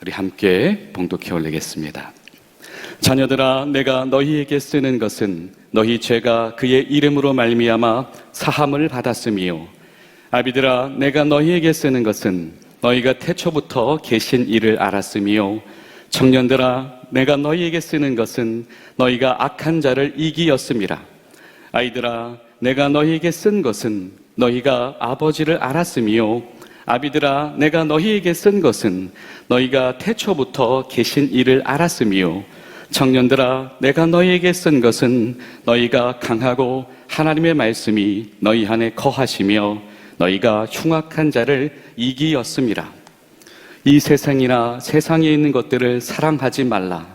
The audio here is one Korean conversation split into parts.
우리 함께 봉독해 올리겠습니다. 자녀들아, 내가 너희에게 쓰는 것은 너희 죄가 그의 이름으로 말미암아 사함을 받았음이요. 아비들아, 내가 너희에게 쓰는 것은 너희가 태초부터 계신 이를 알았음이요. 청년들아, 내가 너희에게 쓰는 것은 너희가 악한 자를 이기었음이라. 아이들아, 내가 너희에게 쓴 것은 너희가 아버지를 알았음이요. 아비들아, 내가 너희에게 쓴 것은 너희가 태초부터 계신 이를 알았음이요. 청년들아, 내가 너희에게 쓴 것은 너희가 강하고 하나님의 말씀이 너희 안에 거하시며 너희가 흉악한 자를 이기었음이라. 이 세상이나 세상에 있는 것들을 사랑하지 말라.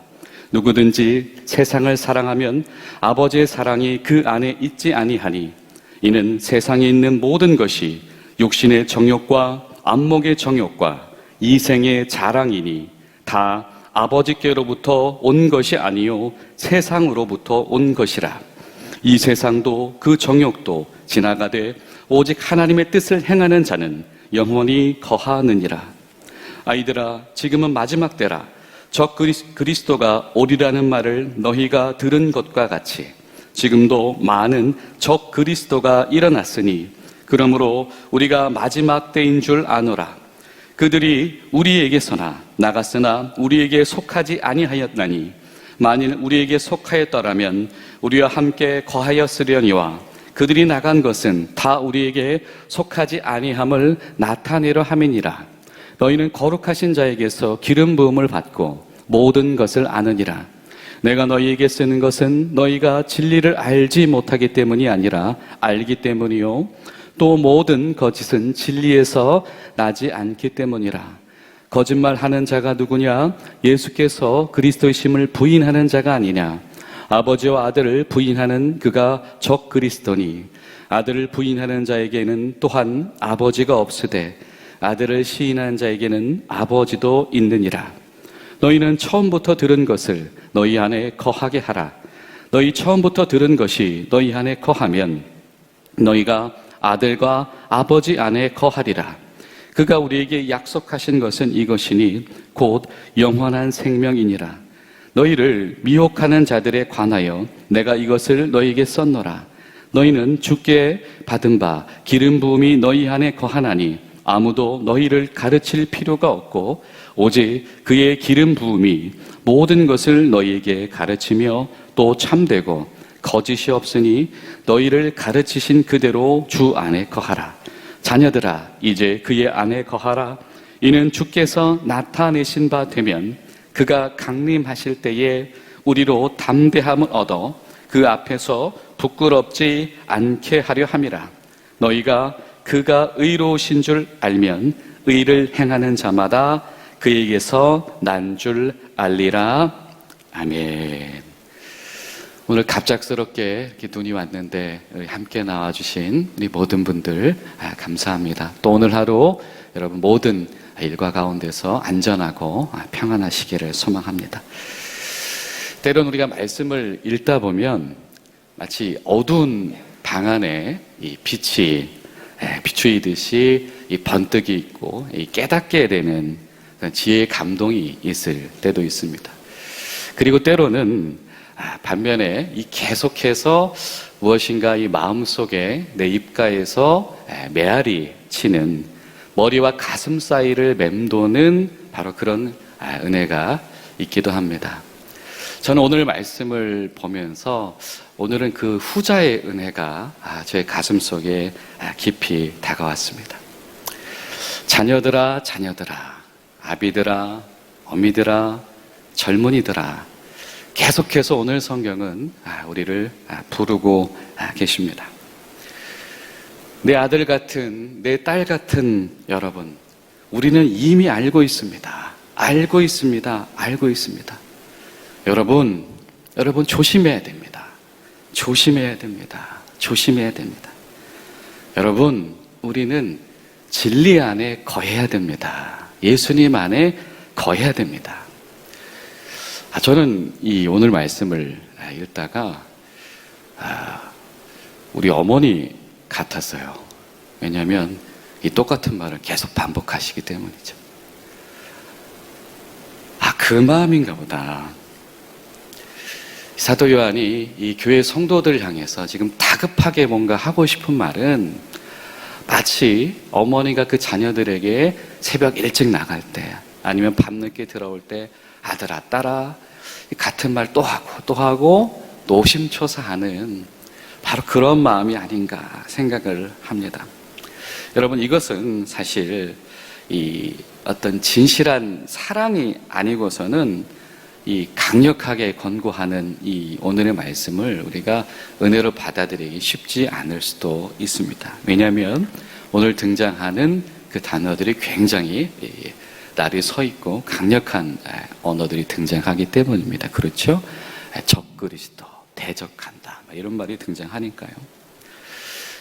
누구든지 세상을 사랑하면 아버지의 사랑이 그 안에 있지 아니하니, 이는 세상에 있는 모든 것이 육신의 정욕과 안목의 정욕과 이생의 자랑이니 다 아버지께로부터 온 것이 아니요 세상으로부터 온 것이라. 이 세상도 그 정욕도 지나가되 오직 하나님의 뜻을 행하는 자는 영원히 거하느니라. 아이들아, 지금은 마지막 때라. 적 그리스도가 오리라는 말을 너희가 들은 것과 같이 지금도 많은 적 그리스도가 일어났으니, 그러므로 우리가 마지막 때인 줄 아노라. 그들이 우리에게서나 나갔으나 우리에게 속하지 아니하였나니, 만일 우리에게 속하였더라면 우리와 함께 거하였으려니와 그들이 나간 것은 다 우리에게 속하지 아니함을 나타내려 함이니라. 너희는 거룩하신 자에게서 기름 부음을 받고 모든 것을 아느니라. 내가 너희에게 쓰는 것은 너희가 진리를 알지 못하기 때문이 아니라 알기 때문이요, 또 모든 거짓은 진리에서 나지 않기 때문이라. 거짓말하는 자가 누구냐? 예수께서 그리스도이심을 부인하는 자가 아니냐? 아버지와 아들을 부인하는 그가 적 그리스도니, 아들을 부인하는 자에게는 또한 아버지가 없으되 아들을 시인하는 자에게는 아버지도 있느니라. 너희는 처음부터 들은 것을 너희 안에 거하게 하라. 너희 처음부터 들은 것이 너희 안에 거하면 너희가 아들과 아버지 안에 거하리라. 그가 우리에게 약속하신 것은 이것이니 곧 영원한 생명이니라. 너희를 미혹하는 자들에 관하여 내가 이것을 너희에게 썼노라. 너희는 주께 받은 바 기름 부음이 너희 안에 거하나니 아무도 너희를 가르칠 필요가 없고 오직 그의 기름 부음이 모든 것을 너희에게 가르치며 또 참되고 거짓이 없으니 너희를 가르치신 그대로 주 안에 거하라. 자녀들아, 이제 그의 안에 거하라. 이는 주께서 나타내신 바 되면 그가 강림하실 때에 우리로 담대함을 얻어 그 앞에서 부끄럽지 않게 하려 함이라. 너희가 그가 의로우신 줄 알면 의를 행하는 자마다 그에게서 난 줄 알리라. 아멘. 오늘 갑작스럽게 이렇게 눈이 왔는데 함께 나와주신 우리 모든 분들 감사합니다. 또 오늘 하루 여러분 모든 일과 가운데서 안전하고 평안하시기를 소망합니다. 때론 우리가 말씀을 읽다 보면 마치 어두운 방 안에 이 빛이 비추이듯이 이 번뜩이 있고 깨닫게 되는 지혜의 감동이 있을 때도 있습니다. 그리고 때로는 반면에 이 계속해서 무엇인가 이 마음속에 내 입가에서 메아리 치는 머리와 가슴 사이를 맴도는 바로 그런 은혜가 있기도 합니다. 저는 오늘 말씀을 보면서 오늘은 그 후자의 은혜가 저의 가슴 속에 깊이 다가왔습니다. 자녀들아, 자녀들아, 아비들아, 어미들아, 젊은이들아, 계속해서 오늘 성경은 우리를 부르고 계십니다. 내 아들 같은, 내 딸 같은 여러분, 우리는 이미 알고 있습니다. 알고 있습니다. 알고 있습니다. 여러분 조심해야 됩니다. 조심해야 됩니다. 조심해야 됩니다. 여러분, 우리는 진리 안에 거해야 됩니다. 예수님 안에 거해야 됩니다. 저는 이 오늘 말씀을 읽다가 우리 어머니 같았어요. 왜냐하면 이 똑같은 말을 계속 반복하시기 때문이죠. 그 마음인가 보다. 사도 요한이 이 교회 성도들 향해서 지금 다급하게 뭔가 하고 싶은 말은 마치 어머니가 그 자녀들에게 새벽 일찍 나갈 때 아니면 밤늦게 들어올 때 아들아 딸아 같은 말 또 하고 노심초사하는 바로 그런 마음이 아닌가 생각을 합니다. 여러분, 이것은 사실 이 어떤 진실한 사랑이 아니고서는 이 강력하게 권고하는 이 오늘의 말씀을 우리가 은혜로 받아들이기 쉽지 않을 수도 있습니다. 왜냐하면 오늘 등장하는 그 단어들이 굉장히 날이 서 있고 강력한 언어들이 등장하기 때문입니다. 그렇죠? 적그리스도, 대적한다 이런 말이 등장하니까요.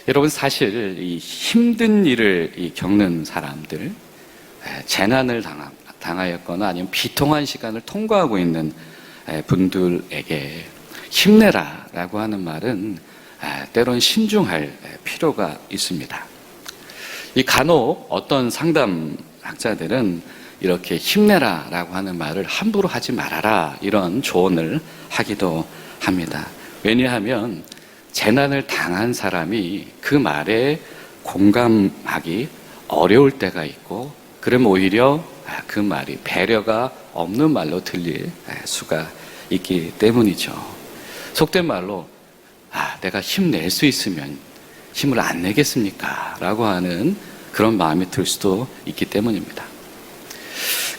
여러분, 사실 이 힘든 일을 겪는 사람들, 재난을 당하였거나 아니면 비통한 시간을 통과하고 있는 분들에게 힘내라라고 하는 말은 때론 신중할 필요가 있습니다. 이 간혹 어떤 상담학자들은 이렇게 힘내라라고 하는 말을 함부로 하지 말아라 이런 조언을 하기도 합니다. 왜냐하면 재난을 당한 사람이 그 말에 공감하기 어려울 때가 있고, 그럼 오히려 그 말이 배려가 없는 말로 들릴 수가 있기 때문이죠. 속된 말로 내가 힘낼 수 있으면 힘을 안 내겠습니까? 라고 하는 그런 마음이 들 수도 있기 때문입니다.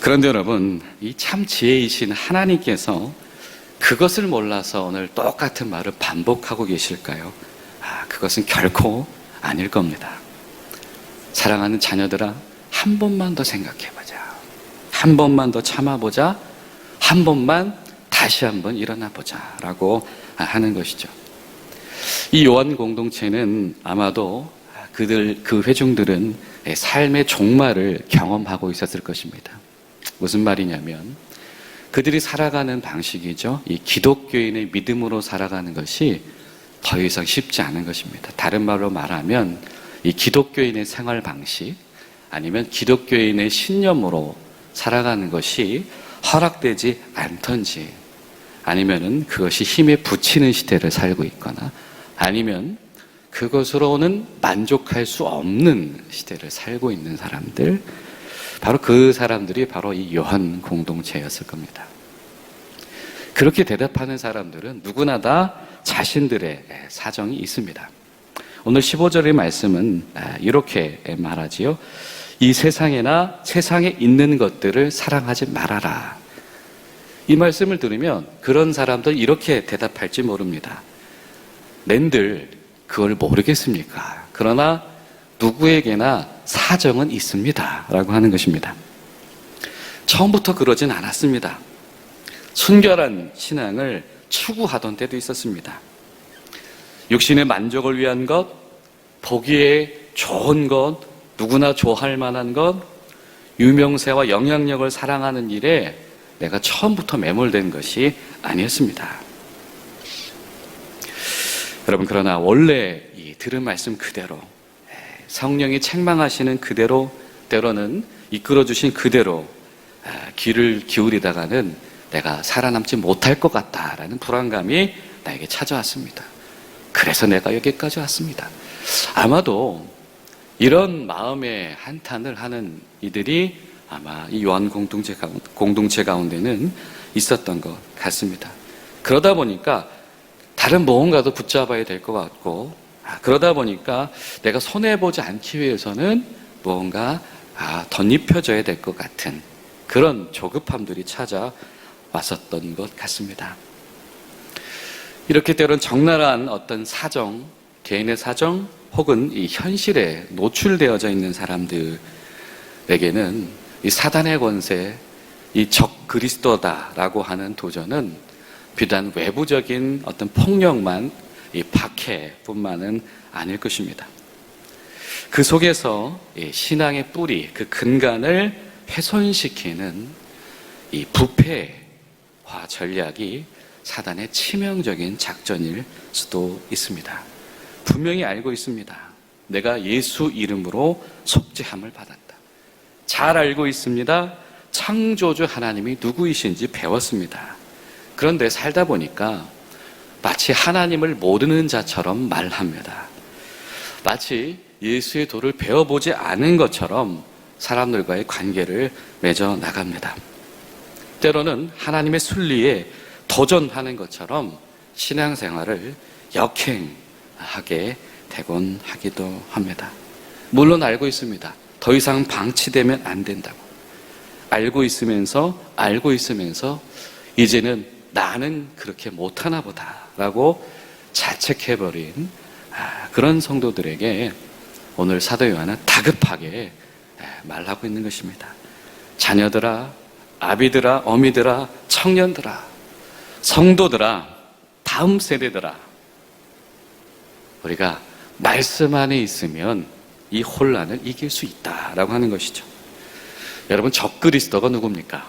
그런데 여러분, 이 참 지혜이신 하나님께서 그것을 몰라서 오늘 똑같은 말을 반복하고 계실까요? 그것은 결코 아닐 겁니다. 사랑하는 자녀들아, 한 번만 더 생각해보자. 한 번만 더 참아보자. 한 번만 다시 한번 일어나보자 라고 하는 것이죠. 이 요한 공동체는 아마도 그 회중들은 삶의 종말을 경험하고 있었을 것입니다. 무슨 말이냐면 그들이 살아가는 방식이죠. 이 기독교인의 믿음으로 살아가는 것이 더 이상 쉽지 않은 것입니다. 다른 말로 말하면 이 기독교인의 생활 방식 아니면 기독교인의 신념으로 살아가는 것이 허락되지 않던지, 아니면은 그것이 힘에 부치는 시대를 살고 있거나, 아니면 그것으로는 만족할 수 없는 시대를 살고 있는 사람들, 바로 그 사람들이 바로 이 요한 공동체였을 겁니다. 그렇게 대답하는 사람들은 누구나 다 자신들의 사정이 있습니다. 오늘 15절의 말씀은 이렇게 말하지요. 이 세상에나 세상에 있는 것들을 사랑하지 말아라. 이 말씀을 들으면 그런 사람들 이렇게 대답할지 모릅니다. 낸들 그걸 모르겠습니까? 그러나 누구에게나 사정은 있습니다 라고 하는 것입니다. 처음부터 그러진 않았습니다. 순결한 신앙을 추구하던 때도 있었습니다. 육신의 만족을 위한 것, 보기에 좋은 것, 누구나 좋아할 만한 것, 유명세와 영향력을 사랑하는 일에 내가 처음부터 매몰된 것이 아니었습니다. 여러분, 그러나 원래 이 들은 말씀 그대로, 성령이 책망하시는 그대로, 때로는 이끌어주신 그대로 귀를 기울이다가는 내가 살아남지 못할 것 같다라는 불안감이 나에게 찾아왔습니다. 그래서 내가 여기까지 왔습니다. 아마도 이런 마음의 한탄을 하는 이들이 아마 이 요한 공동체 가운데는 있었던 것 같습니다. 그러다 보니까 다른 무언가도 붙잡아야 될 것 같고, 그러다 보니까 내가 손해보지 않기 위해서는 무언가 덧입혀져야 될 것 같은 그런 조급함들이 찾아왔었던 것 같습니다. 이렇게 때론 적나라한 어떤 사정, 개인의 사정 혹은 이 현실에 노출되어져 있는 사람들에게는 이 사단의 권세, 이 적 그리스도다라고 하는 도전은 비단 외부적인 어떤 폭력만, 이 박해뿐만은 아닐 것입니다. 그 속에서 이 신앙의 뿌리, 그 근간을 훼손시키는 이 부패화 전략이 사단의 치명적인 작전일 수도 있습니다. 분명히 알고 있습니다. 내가 예수 이름으로 속죄함을 받았다. 잘 알고 있습니다. 창조주 하나님이 누구이신지 배웠습니다. 그런데 살다 보니까 마치 하나님을 모르는 자처럼 말합니다. 마치 예수의 도를 배워보지 않은 것처럼 사람들과의 관계를 맺어 나갑니다. 때로는 하나님의 순리에 도전하는 것처럼 신앙생활을 역행하게 되곤 하기도 합니다. 물론 알고 있습니다. 더 이상 방치되면 안 된다고. 알고 있으면서 이제는 나는 그렇게 못하나 보다라고 자책해버린 그런 성도들에게 오늘 사도 요한은 다급하게 말하고 있는 것입니다. 자녀들아, 아비들아, 어미들아, 청년들아, 성도들아, 다음 세대들아, 우리가 말씀 안에 있으면 이 혼란을 이길 수 있다라고 하는 것이죠. 여러분, 적그리스도가 누굽니까?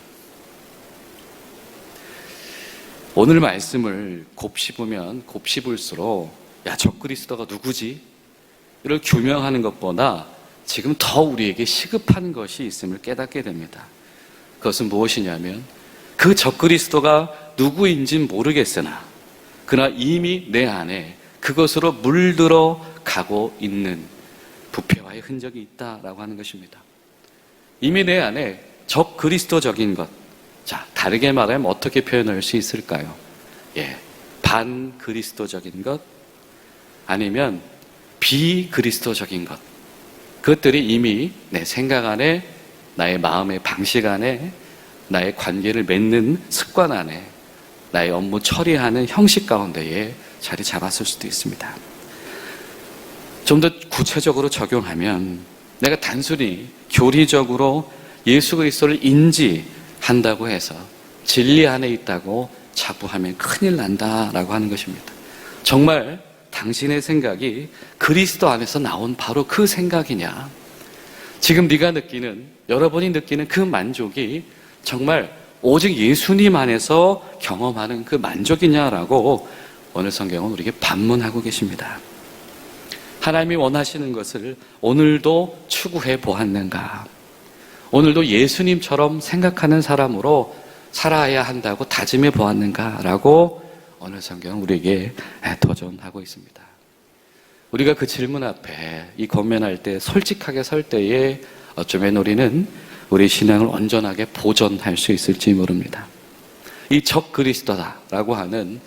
오늘 말씀을 곱씹으면 곱씹을수록 적그리스도가 누구지? 이를 규명하는 것보다 지금 더 우리에게 시급한 것이 있음을 깨닫게 됩니다. 그것은 무엇이냐면 그 적그리스도가 누구인지는 모르겠으나 그러나 이미 내 안에 그것으로 물들어 가고 있는 부패와의 흔적이 있다라고 하는 것입니다. 이미 내 안에 적그리스도적인 것, 자, 다르게 말하면 어떻게 표현할 수 있을까요? 반그리스도적인 것, 아니면 비그리스도적인 것, 그것들이 이미 내 생각 안에, 나의 마음의 방식 안에, 나의 관계를 맺는 습관 안에, 나의 업무 처리하는 형식 가운데에 자리 잡았을 수도 있습니다. 좀 더 구체적으로 적용하면 내가 단순히 교리적으로 예수 그리스도를 인지한다고 해서 진리 안에 있다고 자부하면 큰일 난다라고 하는 것입니다. 정말 당신의 생각이 그리스도 안에서 나온 바로 그 생각이냐? 지금 네가 느끼는, 여러분이 느끼는 그 만족이 정말 오직 예수님 안에서 경험하는 그 만족이냐라고 오늘 성경은 우리에게 반문하고 계십니다. 하나님이 원하시는 것을 오늘도 추구해 보았는가? 오늘도 예수님처럼 생각하는 사람으로 살아야 한다고 다짐해 보았는가라고 오늘 성경은 우리에게 도전하고 있습니다. 우리가 그 질문 앞에 이 권면할 때 솔직하게 설 때에 어쩌면 우리는 우리 신앙을 온전하게 보존할 수 있을지 모릅니다. 이 적그리스도다라고 하는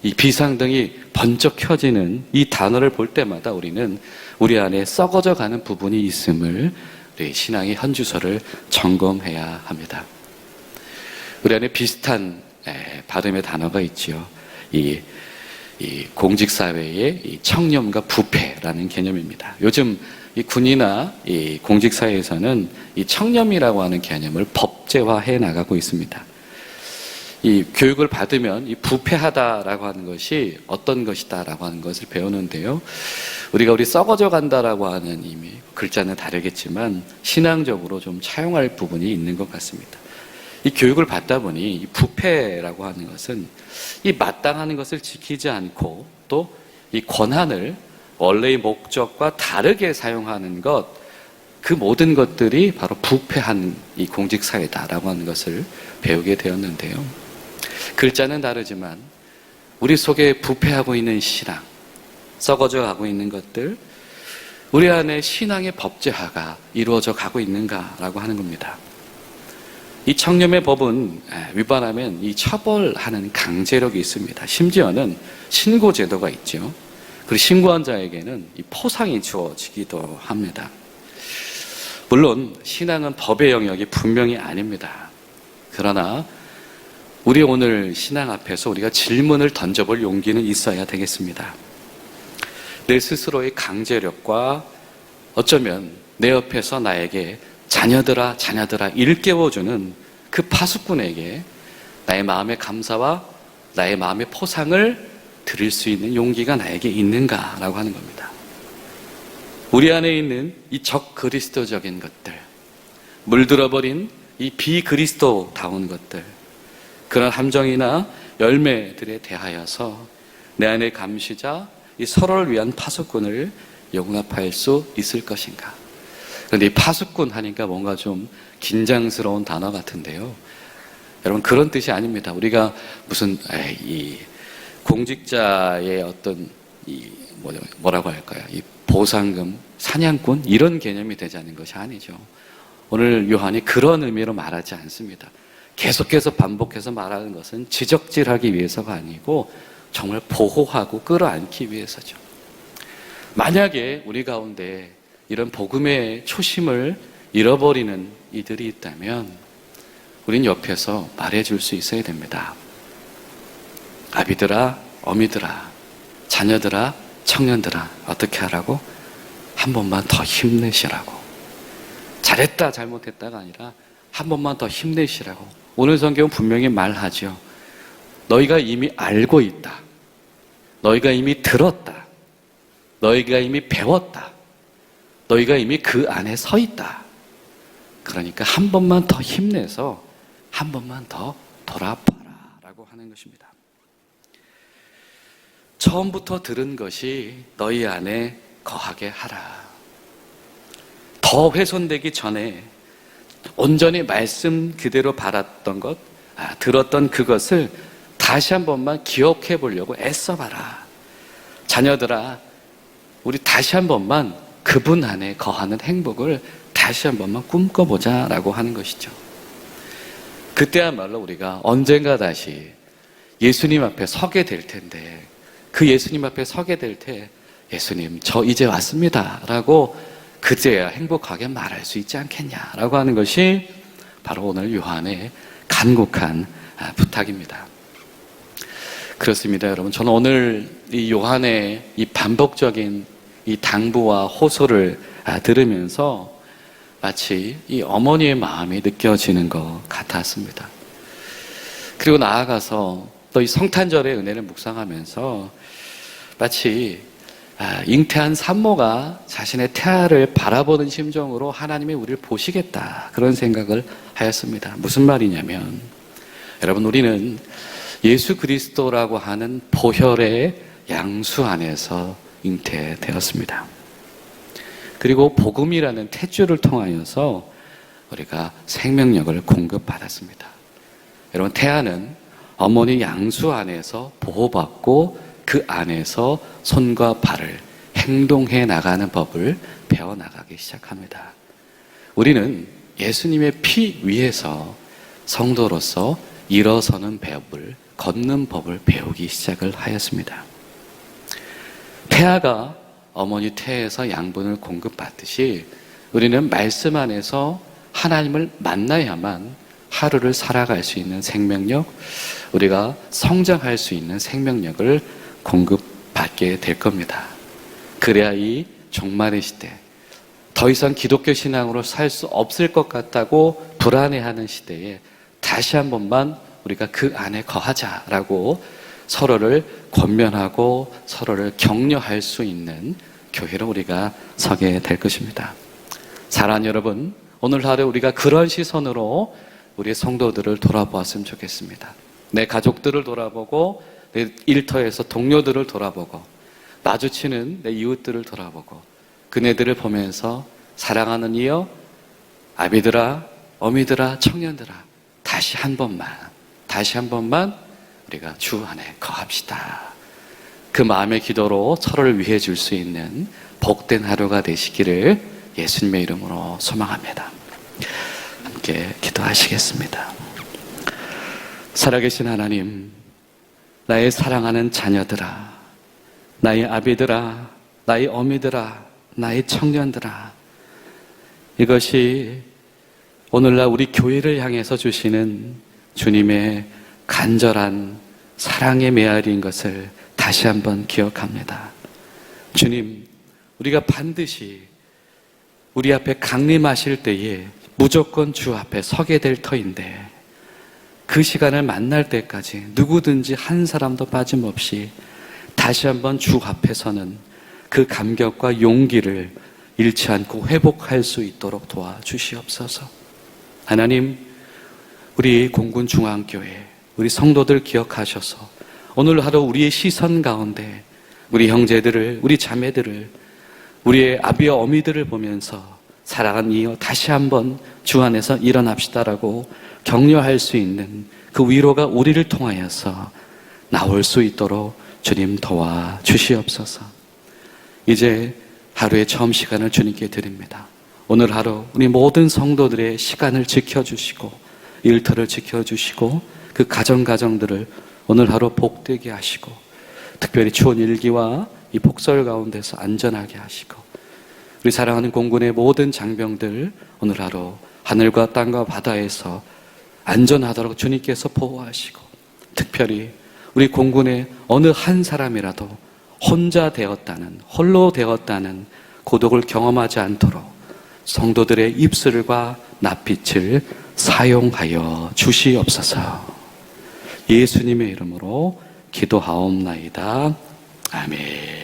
이 비상등이 번쩍 켜지는 이 단어를 볼 때마다 우리는 우리 안에 썩어져 가는 부분이 있음을 우리 신앙의 현주소를 점검해야 합니다. 우리 안에 비슷한 발음의 단어가 있죠. 이 공직사회의 이 청렴과 부패라는 개념입니다. 요즘 이 군이나 이 공직사회에서는 이 청렴이라고 하는 개념을 법제화해 나가고 있습니다. 이 교육을 받으면 이 부패하다라고 하는 것이 어떤 것이다라고 하는 것을 배우는데요. 우리가 썩어져 간다라고 하는 의미, 글자는 다르겠지만 신앙적으로 좀 차용할 부분이 있는 것 같습니다. 이 교육을 받다 보니 이 부패라고 하는 것은 이 마땅하는 것을 지키지 않고 또 이 권한을 원래의 목적과 다르게 사용하는 것, 그 모든 것들이 바로 부패한 이 공직사회다라고 하는 것을 배우게 되었는데요. 글자는 다르지만 우리 속에 부패하고 있는 신앙, 썩어져 가고 있는 것들, 우리 안에 신앙의 법제화가 이루어져 가고 있는가라고 하는 겁니다. 이 청렴의 법은 위반하면 이 처벌하는 강제력이 있습니다. 심지어는 신고제도가 있죠. 그리고 신고한 자에게는 이 포상이 주어지기도 합니다. 물론 신앙은 법의 영역이 분명히 아닙니다. 그러나 우리 오늘 신앙 앞에서 우리가 질문을 던져볼 용기는 있어야 되겠습니다. 내 스스로의 강제력과 어쩌면 내 옆에서 나에게 자녀들아 일깨워주는 그 파수꾼에게 나의 마음의 감사와 나의 마음의 포상을 드릴 수 있는 용기가 나에게 있는가라고 하는 겁니다. 우리 안에 있는 이 적그리스도적인 것들, 물들어버린 이 비그리스도다운 것들, 그런 함정이나 열매들에 대하여서 내 안의 감시자, 이 서로를 위한 파수꾼을 용납할 수 있을 것인가? 그런데 이 파수꾼 하니까 뭔가 좀 긴장스러운 단어 같은데요. 여러분, 그런 뜻이 아닙니다. 우리가 무슨 이 공직자의 어떤 뭐라고 할까요? 이 보상금, 사냥꾼 이런 개념이 되자는 것이 아니죠. 오늘 요한이 그런 의미로 말하지 않습니다. 계속해서 반복해서 말하는 것은 지적질하기 위해서가 아니고 정말 보호하고 끌어안기 위해서죠. 만약에 우리 가운데 이런 복음의 초심을 잃어버리는 이들이 있다면 우린 옆에서 말해줄 수 있어야 됩니다. 아비들아, 어미들아, 자녀들아, 청년들아, 어떻게 하라고? 한 번만 더 힘내시라고. 잘했다, 잘못했다가 아니라 한 번만 더 힘내시라고. 오늘 성경은 분명히 말하죠. 너희가 이미 알고 있다. 너희가 이미 들었다. 너희가 이미 배웠다. 너희가 이미 그 안에 서 있다. 그러니까 한 번만 더 힘내서 한 번만 더 돌아봐라 라고 하는 것입니다. 처음부터 들은 것이 너희 안에 거하게 하라. 더 훼손되기 전에 온전히 말씀 그대로 받았던 것, 들었던 그것을 다시 한 번만 기억해 보려고 애써봐라. 자녀들아, 우리 다시 한 번만 그분 안에 거하는 행복을 다시 한 번만 꿈꿔보자 라고 하는 것이죠. 그때야말로 우리가 언젠가 다시 예수님 앞에 서게 될 텐데, 그 예수님 앞에 서게 될 때 예수님 저 이제 왔습니다 라고 그제야 행복하게 말할 수 있지 않겠냐라고 하는 것이 바로 오늘 요한의 간곡한 부탁입니다. 그렇습니다, 여러분. 저는 오늘 이 요한의 이 반복적인 이 당부와 호소를 들으면서 마치 이 어머니의 마음이 느껴지는 것 같았습니다. 그리고 나아가서 또 이 성탄절의 은혜를 묵상하면서 마치 잉태한 산모가 자신의 태아를 바라보는 심정으로 하나님이 우리를 보시겠다, 그런 생각을 하였습니다. 무슨 말이냐면, 여러분, 우리는 예수 그리스도라고 하는 보혈의 양수 안에서 잉태되었습니다. 그리고 복음이라는 탯줄을 통하여서 우리가 생명력을 공급받았습니다. 여러분, 태아는 어머니 양수 안에서 보호받고 그 안에서 손과 발을 행동해 나가는 법을 배워나가기 시작합니다. 우리는 예수님의 피 위에서 성도로서 일어서는 법을, 걷는 법을 배우기 시작을 하였습니다. 태아가 어머니 태에서 양분을 공급받듯이 우리는 말씀 안에서 하나님을 만나야만 하루를 살아갈 수 있는 생명력, 우리가 성장할 수 있는 생명력을 공급받게 될 겁니다. 그래야 이 종말의 시대, 더 이상 기독교 신앙으로 살 수 없을 것 같다고 불안해하는 시대에 다시 한 번만 우리가 그 안에 거하자라고 서로를 권면하고 서로를 격려할 수 있는 교회로 우리가 서게 될 것입니다. 사랑하는 여러분, 오늘 하루 우리가 그런 시선으로 우리 성도들을 돌아보았으면 좋겠습니다. 내 가족들을 돌아보고, 내 일터에서 동료들을 돌아보고, 마주치는 내 이웃들을 돌아보고, 그네들을 보면서 사랑하는 이여, 아비들아, 어미들아, 청년들아, 다시 한 번만 우리가 주 안에 거합시다. 그 마음의 기도로 서로를 위해 줄 수 있는 복된 하루가 되시기를 예수님의 이름으로 소망합니다. 함께 기도하시겠습니다. 살아계신 하나님, 나의 사랑하는 자녀들아, 나의 아비들아, 나의 어미들아, 나의 청년들아, 이것이 오늘날 우리 교회를 향해서 주시는 주님의 간절한 사랑의 메아리인 것을 다시 한번 기억합니다. 주님, 우리가 반드시 우리 앞에 강림하실 때에 무조건 주 앞에 서게 될 터인데, 그 시간을 만날 때까지 누구든지 한 사람도 빠짐없이 다시 한번 주 앞에 서는 그 감격과 용기를 잃지 않고 회복할 수 있도록 도와주시옵소서. 하나님, 우리 공군중앙교회, 우리 성도들 기억하셔서 오늘 하루 우리의 시선 가운데 우리 형제들을, 우리 자매들을, 우리의 아비와 어미들을 보면서 사랑하는 이여 다시 한번 주 안에서 일어납시다라고 격려할 수 있는 그 위로가 우리를 통하여서 나올 수 있도록 주님 도와주시옵소서. 이제 하루의 처음 시간을 주님께 드립니다. 오늘 하루 우리 모든 성도들의 시간을 지켜주시고 일터를 지켜주시고 그 가정들을 오늘 하루 복되게 하시고 특별히 추운 일기와 이 폭설 가운데서 안전하게 하시고 우리 사랑하는 공군의 모든 장병들 오늘 하루 하늘과 땅과 바다에서 안전하도록 주님께서 보호하시고 특별히 우리 공군의 어느 한 사람이라도 혼자 되었다는, 홀로 되었다는 고독을 경험하지 않도록 성도들의 입술과 낯빛을 사용하여 주시옵소서. 예수님의 이름으로 기도하옵나이다. 아멘.